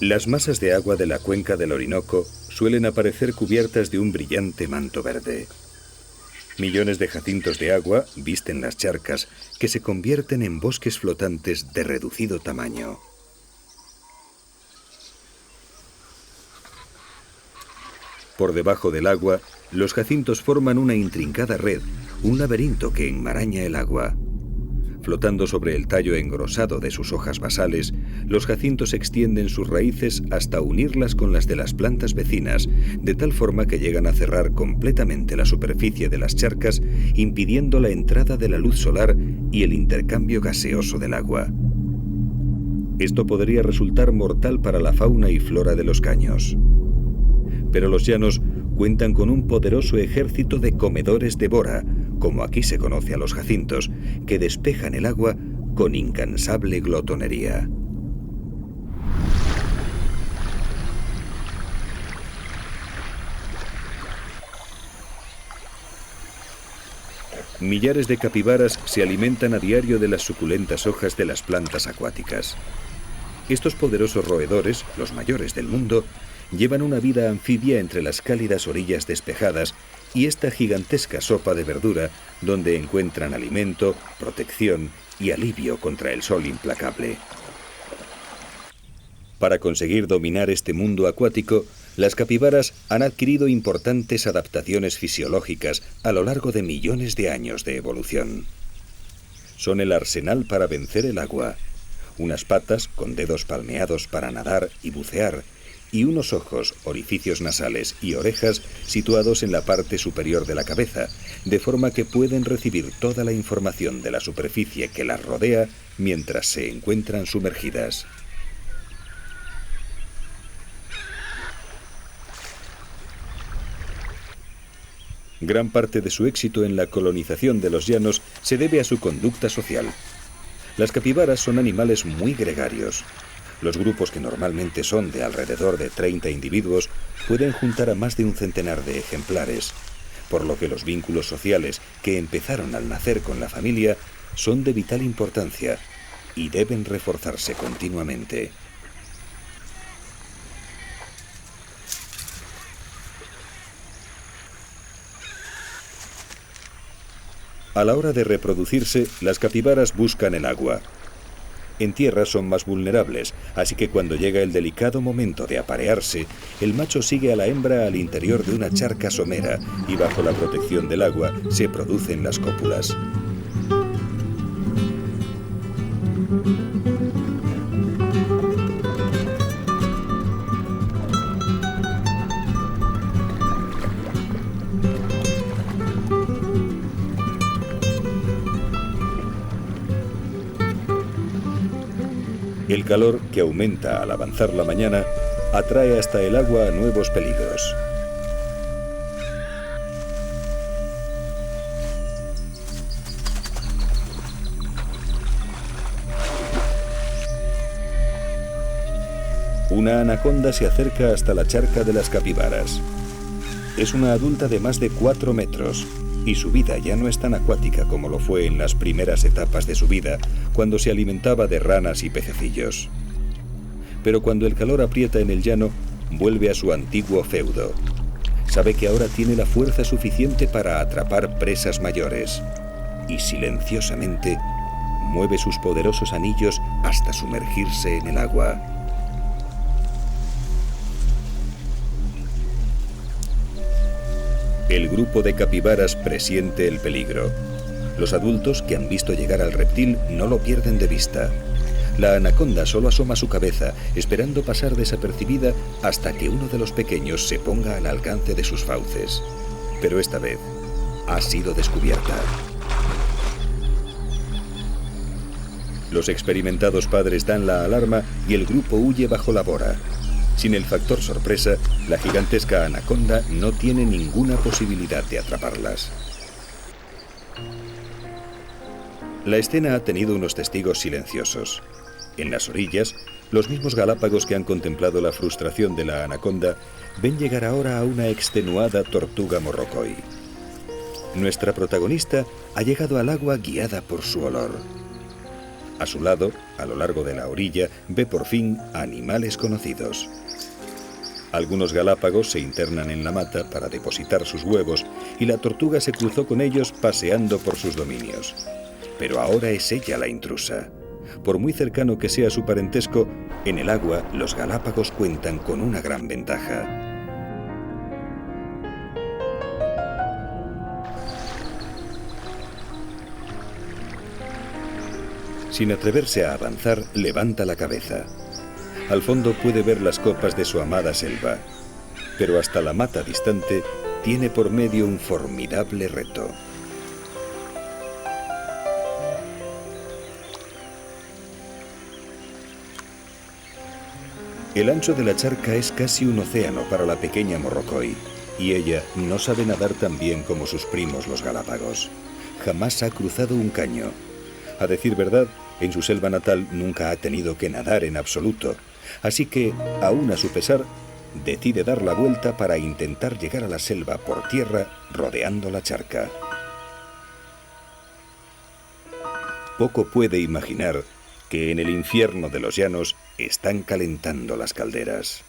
Las masas de agua de la cuenca del Orinoco suelen aparecer cubiertas de un brillante manto verde. Millones de jacintos de agua visten las charcas, que se convierten en bosques flotantes de reducido tamaño. Por debajo del agua, los jacintos forman una intrincada red, un laberinto que enmaraña el agua. Flotando sobre el tallo engrosado de sus hojas basales, los jacintos extienden sus raíces hasta unirlas con las de las plantas vecinas, de tal forma que llegan a cerrar completamente la superficie de las charcas, impidiendo la entrada de la luz solar y el intercambio gaseoso del agua. Esto podría resultar mortal para la fauna y flora de los caños. Pero los llanos cuentan con un poderoso ejército de comedores de bora, como aquí se conoce a los jacintos, que despejan el agua con incansable glotonería. Millares de capibaras se alimentan a diario de las suculentas hojas de las plantas acuáticas. Estos poderosos roedores, los mayores del mundo, llevan una vida anfibia entre las cálidas orillas despejadas y esta gigantesca sopa de verdura donde encuentran alimento, protección y alivio contra el sol implacable. Para conseguir dominar este mundo acuático, las capibaras han adquirido importantes adaptaciones fisiológicas a lo largo de millones de años de evolución. Son el arsenal para vencer el agua, unas patas con dedos palmeados para nadar y bucear, y unos ojos, orificios nasales y orejas situados en la parte superior de la cabeza, de forma que pueden recibir toda la información de la superficie que las rodea mientras se encuentran sumergidas. Gran parte de su éxito en la colonización de los llanos se debe a su conducta social. Las capibaras son animales muy gregarios. Los grupos, que normalmente son de alrededor de 30 individuos, pueden juntar a más de un centenar de ejemplares, por lo que los vínculos sociales que empezaron al nacer con la familia son de vital importancia y deben reforzarse continuamente. A la hora de reproducirse, las capibaras buscan el agua. En tierra son más vulnerables, así que cuando llega el delicado momento de aparearse, el macho sigue a la hembra al interior de una charca somera y bajo la protección del agua se producen las cópulas. El calor, que aumenta al avanzar la mañana, atrae hasta el agua a nuevos peligros. Una anaconda se acerca hasta la charca de las capibaras. Es una adulta de más de 4 metros, y su vida ya no es tan acuática como lo fue en las primeras etapas de su vida, cuando se alimentaba de ranas y pececillos. Pero cuando el calor aprieta en el llano, vuelve a su antiguo feudo. Sabe que ahora tiene la fuerza suficiente para atrapar presas mayores, y silenciosamente mueve sus poderosos anillos hasta sumergirse en el agua. El grupo de capibaras presiente el peligro. Los adultos, que han visto llegar al reptil, no lo pierden de vista. La anaconda solo asoma su cabeza, esperando pasar desapercibida hasta que uno de los pequeños se ponga al alcance de sus fauces. Pero esta vez ha sido descubierta. Los experimentados padres dan la alarma y el grupo huye bajo la bora. Sin el factor sorpresa, la gigantesca anaconda no tiene ninguna posibilidad de atraparlas. La escena ha tenido unos testigos silenciosos. En las orillas, los mismos galápagos que han contemplado la frustración de la anaconda ven llegar ahora a una extenuada tortuga morrocoy. Nuestra protagonista ha llegado al agua guiada por su olor. A su lado, a lo largo de la orilla, ve por fin animales conocidos. Algunos galápagos se internan en la mata para depositar sus huevos y la tortuga se cruzó con ellos paseando por sus dominios. Pero ahora es ella la intrusa. Por muy cercano que sea su parentesco, en el agua los galápagos cuentan con una gran ventaja. Sin atreverse a avanzar, levanta la cabeza. Al fondo puede ver las copas de su amada selva, pero hasta la mata distante tiene por medio un formidable reto. El ancho de la charca es casi un océano para la pequeña morrocoy, y ella no sabe nadar tan bien como sus primos los galápagos. Jamás ha cruzado un caño. A decir verdad, en su selva natal nunca ha tenido que nadar en absoluto, así que, aún a su pesar, decide dar la vuelta para intentar llegar a la selva por tierra rodeando la charca. Poco puede imaginar que en el infierno de los llanos están calentando las calderas.